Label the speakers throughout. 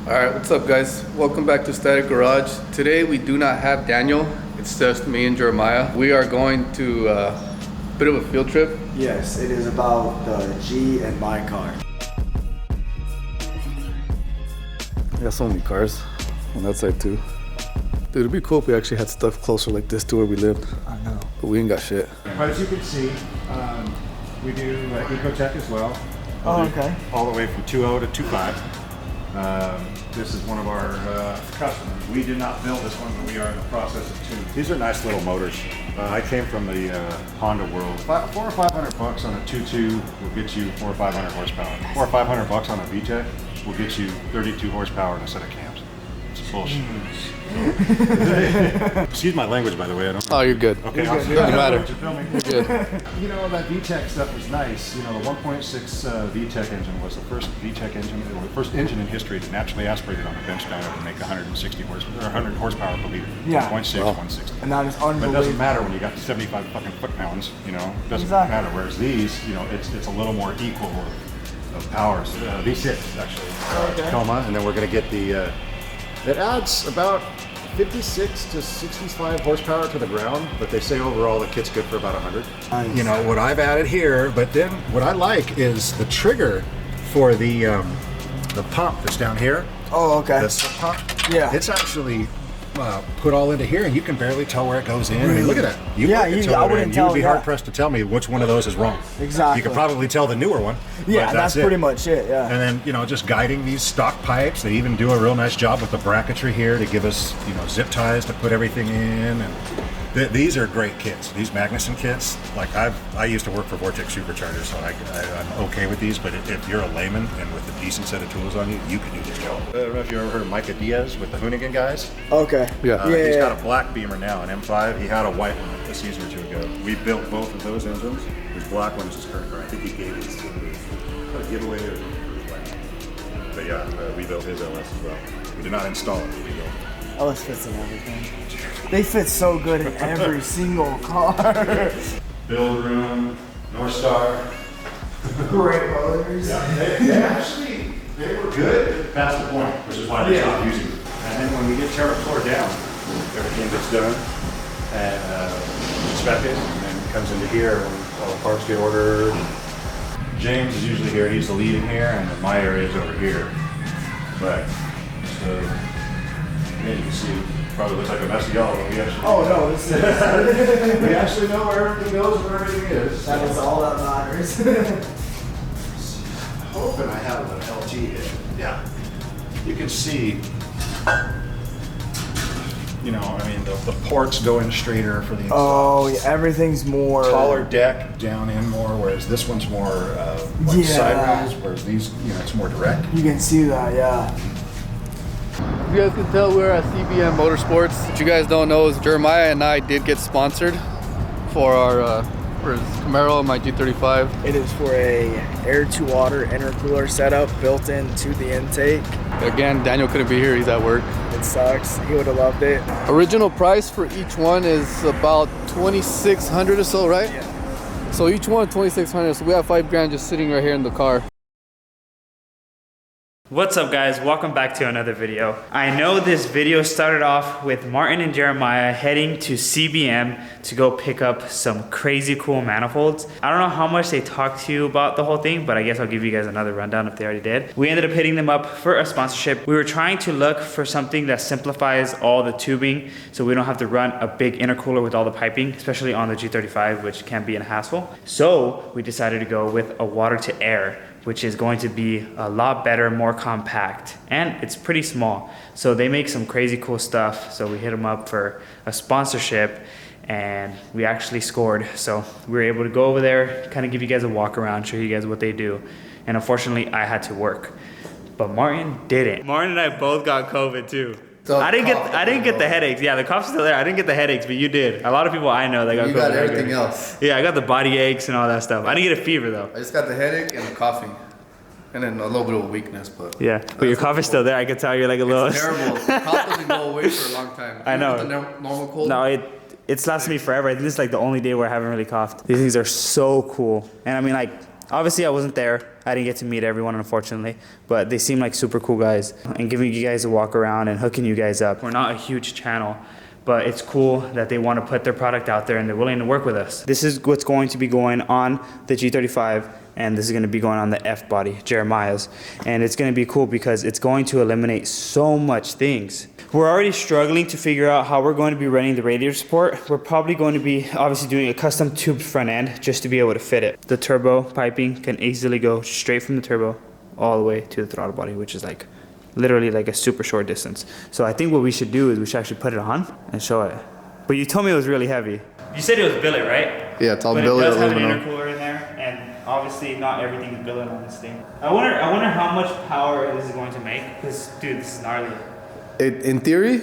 Speaker 1: Alright, what's up guys? Welcome back to Static Garage. Today we do not have Daniel, it's just me and Jeremiah. We are going to a bit of a field trip.
Speaker 2: Yes, it is about the G and my car.
Speaker 1: We got so many cars on that side too. Dude, it'd be cool if we actually had stuff closer like this to where we lived.
Speaker 2: I know.
Speaker 1: But we ain't got shit.
Speaker 3: But as you can see, we do eco-check as well.
Speaker 2: Oh, okay.
Speaker 3: All the way from 2.0 to 2.5. This is one of our customers. We did not build this one, but we are in the process of tuning. These are nice little motors. I came from the Honda world. $400 or $500 on a 2.2 will get you 400 or 500 horsepower. $400 or $500 on a VTEC will get you 32 horsepower in a set of cams. It's bullshit. Excuse my language, by the way. I don't know.
Speaker 1: Oh, you're good.
Speaker 3: Okay,
Speaker 1: doesn't matter. You're good.
Speaker 3: You know, that VTEC stuff was nice. You know, the 1.6 VTEC engine was the first VTEC engine, or the first engine in history to naturally aspirated on a bench dyno to make 160 horsepower, or 100 horsepower per liter.
Speaker 2: Yeah.
Speaker 3: 1.6,
Speaker 1: Wow.
Speaker 3: 160.
Speaker 2: And that is
Speaker 3: But
Speaker 2: unbelievable.
Speaker 3: it doesn't matter when you got 75 fucking foot-pounds, you know, it doesn't
Speaker 2: Exactly.
Speaker 3: matter. Whereas these, you know, it's a little more equal of powers. V6, actually, Tacoma, and then we're going to get the, it adds about 56 to 65 horsepower to the ground, but they say overall the kit's good for about 100.
Speaker 2: Nice.
Speaker 3: You know, what I've added here, but then what I like is the trigger for the pump that's down here.
Speaker 2: Oh, okay.
Speaker 3: The sub pump.
Speaker 2: Yeah.
Speaker 3: It's actually put all into here, and you can barely tell where it goes in. I mean, look at that. I wouldn't tell. You'd be hard pressed to tell me which one of those is wrong.
Speaker 2: Exactly.
Speaker 3: You could probably tell the newer one.
Speaker 2: Yeah,
Speaker 3: but
Speaker 2: that's
Speaker 3: it.
Speaker 2: pretty much it, yeah.
Speaker 3: And then, you know, just guiding these stock pipes. They even do a real nice job with the bracketry here to give us, you know, zip ties to put everything in. And these are great kits. These Magnuson kits, like I used to work for Vortex Superchargers, so I'm okay with these. But if you're a layman and with a decent set of tools on you, you can do this job. I don't know if you ever heard of Micah Diaz with the Hoonigan guys.
Speaker 2: Okay.
Speaker 1: Yeah.
Speaker 3: He's got a black Beamer now, an M5. He had a white one a season or two ago. We built both of those engines. His black one is his current car. I think he gave it to a giveaway or something. But yeah, we built his LS as well. We did not install it, we built it.
Speaker 2: LS fits in everything. They fit so good in every single car.
Speaker 3: Build room, North Star.
Speaker 2: Great motors.
Speaker 3: Yeah, they were good past the point, which is why they stopped using them. And then when we get TerraFloor down, everything gets done and inspected, and then it comes into here when all the parts get ordered. James is usually here, he's the lead in here, and then my area is over here. But, so, yeah, you can see, probably looks like a mess of yellow, but we actually...
Speaker 2: Oh no, this is...
Speaker 3: we actually know where everything goes and where everything is.
Speaker 2: That is all that matters.
Speaker 3: Hoping I have an LT here. Yeah. You can see, you know, I mean, the ports go in straighter for the
Speaker 2: Oh,
Speaker 3: exhaust.
Speaker 2: yeah, everything's more...
Speaker 3: Taller deck down in more, whereas this one's more like sideways, whereas these, you know, it's more direct.
Speaker 2: You can see that, yeah.
Speaker 1: You guys can tell we're at CBM Motorsports. What you guys don't know is Jeremiah and I did get sponsored for our for his Camaro and my G35.
Speaker 2: It is for a air-to-water intercooler setup built into the intake.
Speaker 1: Again, Daniel couldn't be here, he's at work.
Speaker 2: It sucks. He would have loved it.
Speaker 1: Original price for each one is about $2,600 or so, right?
Speaker 2: Yeah.
Speaker 1: So each one $2,600, so we have $5,000 just sitting right here in the car.
Speaker 4: What's up guys, welcome back to another video. I know this video started off with Martin and Jeremiah heading to CBM to go pick up some crazy cool manifolds. I don't know how much they talked to you about the whole thing, but I guess I'll give you guys another rundown if they already did. We ended up hitting them up for a sponsorship. We were trying to look for something that simplifies all the tubing so we don't have to run a big intercooler with all the piping, especially on the G35, which can be a hassle. So we decided to go with a water to air, which is going to be a lot better, more compact, and it's pretty small. So they make some crazy cool stuff. So we hit them up for a sponsorship and we actually scored. So we were able to go over there, kind of give you guys a walk around, show you guys what they do. And unfortunately I had to work, but Martin didn't. Martin and I both got COVID too. I didn't get the headaches. Yeah, the cough's still there. I didn't get the headaches, but you did. A lot of people I know that got COVID.
Speaker 1: You got everything else.
Speaker 4: Yeah, I got the body aches and all that stuff. I didn't get a fever though.
Speaker 1: I just got the headache and the coughing. And then a little bit of weakness, but...
Speaker 4: Yeah, but your cough is still there. I can tell you're like a little...
Speaker 1: It's terrible. The cough doesn't go away for a long time.
Speaker 4: I know.
Speaker 1: The normal cold?
Speaker 4: No, it's lasted me forever. I think this is like the only day where I haven't really coughed. These things are so cool. And I mean, like, Obviously, I wasn't there. I didn't get to meet everyone, unfortunately, but they seem like super cool guys, and giving you guys a walk around and hooking you guys up. We're not a huge channel, but it's cool that they want to put their product out there and they're willing to work with us. This is what's going to be going on the G35, and this is going to be going on the F body, Jeremiah's. And it's going to be cool because it's going to eliminate so much things. We're already struggling to figure out how we're going to be running the radiator support. We're probably going to be obviously doing a custom tubed front end just to be able to fit it. The turbo piping can easily go straight from the turbo all the way to the throttle body, which is like literally like a super short distance. So I think what we should do is we should actually put it on and show it. But you told me it was really heavy. You said it was billet, right?
Speaker 1: Yeah, it's all
Speaker 4: but
Speaker 1: billet.
Speaker 4: It does have an intercooler in there, and obviously not everything is billet on this thing. I wonder how much power this is going to make. Because dude, this is gnarly.
Speaker 1: In theory,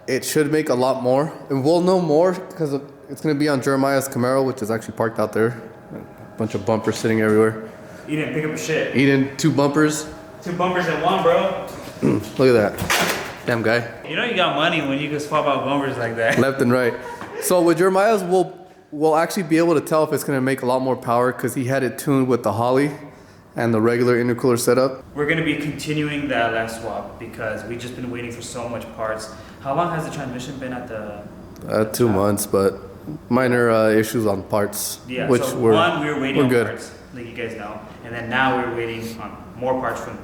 Speaker 1: it should make a lot more. And we'll know more because it's going to be on Jeremiah's Camaro, which is actually parked out there. A bunch of bumpers sitting everywhere.
Speaker 4: You didn't pick up a shit.
Speaker 1: Eating 2 bumpers.
Speaker 4: 2 bumpers in one, bro.
Speaker 1: Look at that. Damn guy.
Speaker 4: You know you got money when you can swap out bumpers like that.
Speaker 1: Left and right. So with Jeremiah's, we'll actually be able to tell if it's going to make a lot more power because he had it tuned with the Holly and the regular intercooler setup.
Speaker 4: We're going to be continuing the LS swap because we've just been waiting for so much parts. How long has the transmission been at the...
Speaker 1: 2 months, but minor issues on parts.
Speaker 4: Yeah,
Speaker 1: which
Speaker 4: so
Speaker 1: we
Speaker 4: were waiting on
Speaker 1: good.
Speaker 4: parts, like you guys know. And then now we're waiting on more parts from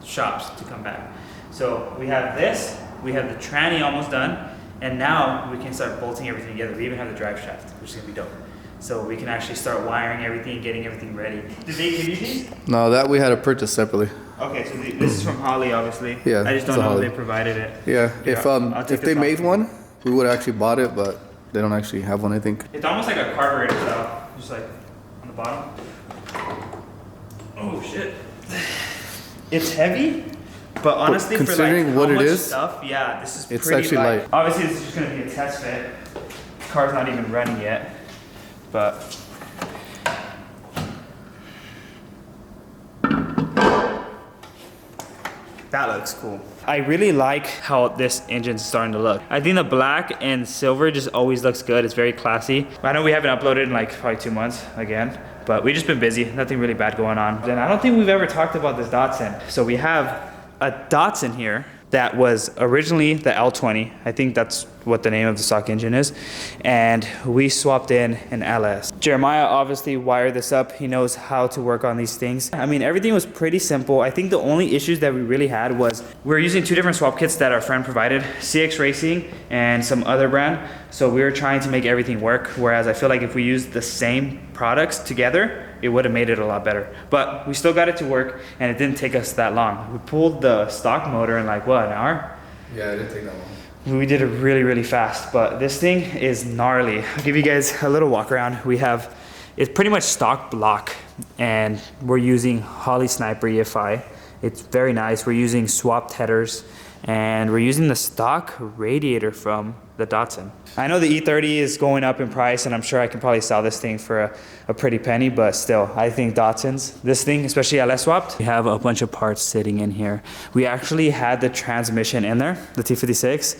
Speaker 4: shops to come back. So we have this, we have the tranny almost done, and now we can start bolting everything together. We even have the drive shaft, which is going to be dope. So we can actually start wiring everything, getting everything ready. Did they give you these?
Speaker 1: No, that we had to purchase separately.
Speaker 4: Okay, so this is from Holly, obviously.
Speaker 1: Yeah,
Speaker 4: I just don't know if they provided it.
Speaker 1: Yeah,
Speaker 4: I'll take
Speaker 1: if they
Speaker 4: this
Speaker 1: made
Speaker 4: off.
Speaker 1: one, we would have actually bought it, but they don't actually have one, I think.
Speaker 4: It's almost like a carburetor style, just like on the bottom. Oh shit. It's heavy, but honestly,
Speaker 1: considering
Speaker 4: for like
Speaker 1: what
Speaker 4: how
Speaker 1: it
Speaker 4: much
Speaker 1: is,
Speaker 4: stuff, yeah, this is
Speaker 1: it's
Speaker 4: pretty
Speaker 1: actually light.
Speaker 4: Obviously, this is just gonna be a test fit. Car's not even running yet, but that looks cool. I really like how this engine's starting to look. I think the black and silver just always looks good. It's very classy. I know we haven't uploaded in like probably 2 months again, but we've just been busy. Nothing really bad going on. And I don't think we've ever talked about this Datsun. So we have a Datsun here that was originally the L20. I think that's what the name of the stock engine is. And we swapped in an LS. Jeremiah obviously wired this up. He knows how to work on these things. I mean, everything was pretty simple. I think the only issues that we really had was we were using 2 different swap kits that our friend provided, CX Racing and some other brand. So we were trying to make everything work. Whereas I feel like if we used the same products together, it would have made it a lot better. But we still got it to work, and it didn't take us that long. We pulled the stock motor in like, what, an hour?
Speaker 1: Yeah, it didn't take that long.
Speaker 4: We did it really, really fast, but this thing is gnarly. I'll give you guys a little walk around. It's pretty much stock block, and we're using Holley Sniper EFI. It's very nice. We're using swapped headers, and we're using the stock radiator from the Datsun. I know the E30 is going up in price, and I'm sure I can probably sell this thing for a pretty penny, but still, I think Datsuns, this thing, especially LS swapped, we have a bunch of parts sitting in here. We actually had the transmission in there, the T56,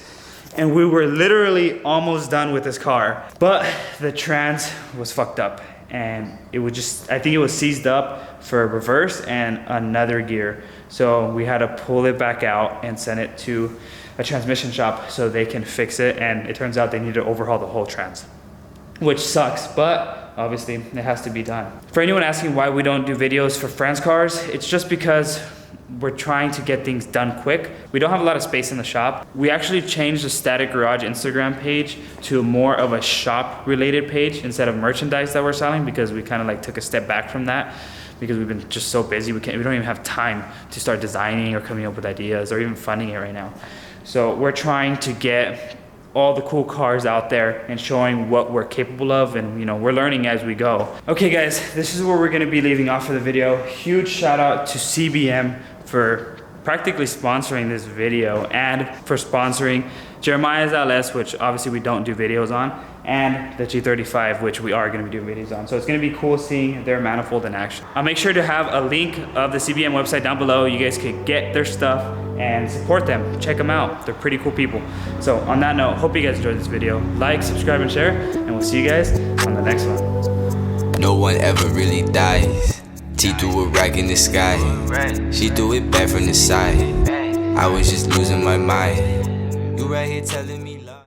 Speaker 4: and we were literally almost done with this car, but the trans was fucked up, and it was just, I think it was seized up for reverse and another gear. So we had to pull it back out and send it to a transmission shop so they can fix it, and it turns out they need to overhaul the whole trans, which sucks, but obviously it has to be done. For anyone asking why we don't do videos for friends' cars, it's just because we're trying to get things done quick. We don't have a lot of space in the shop. We actually changed the Static Garage Instagram page to more of a shop related page instead of merchandise that we're selling, because we kind of like took a step back from that because we've been just so busy. We don't even have time to start designing or coming up with ideas or even funding it right now. So we're trying to get all the cool cars out there and showing what we're capable of, and you know, we're learning as we go. Okay guys, this is where we're gonna be leaving off for the video. Huge shout out to CBM for practically sponsoring this video and for sponsoring Jeremiah's LS, which obviously we don't do videos on, and the G35, which we are going to be doing videos on. So it's going to be cool seeing their manifold in action. I'll make sure to have a link of the CBM website down below. You guys can get their stuff and support them. Check them out. They're pretty cool people. So on that note, hope you guys enjoyed this video. Like, subscribe, and share, and we'll see you guys on the next one.
Speaker 5: No one ever really dies. T threw a rack in the sky. She threw it back from the side. I was just losing my mind. You right here telling me love.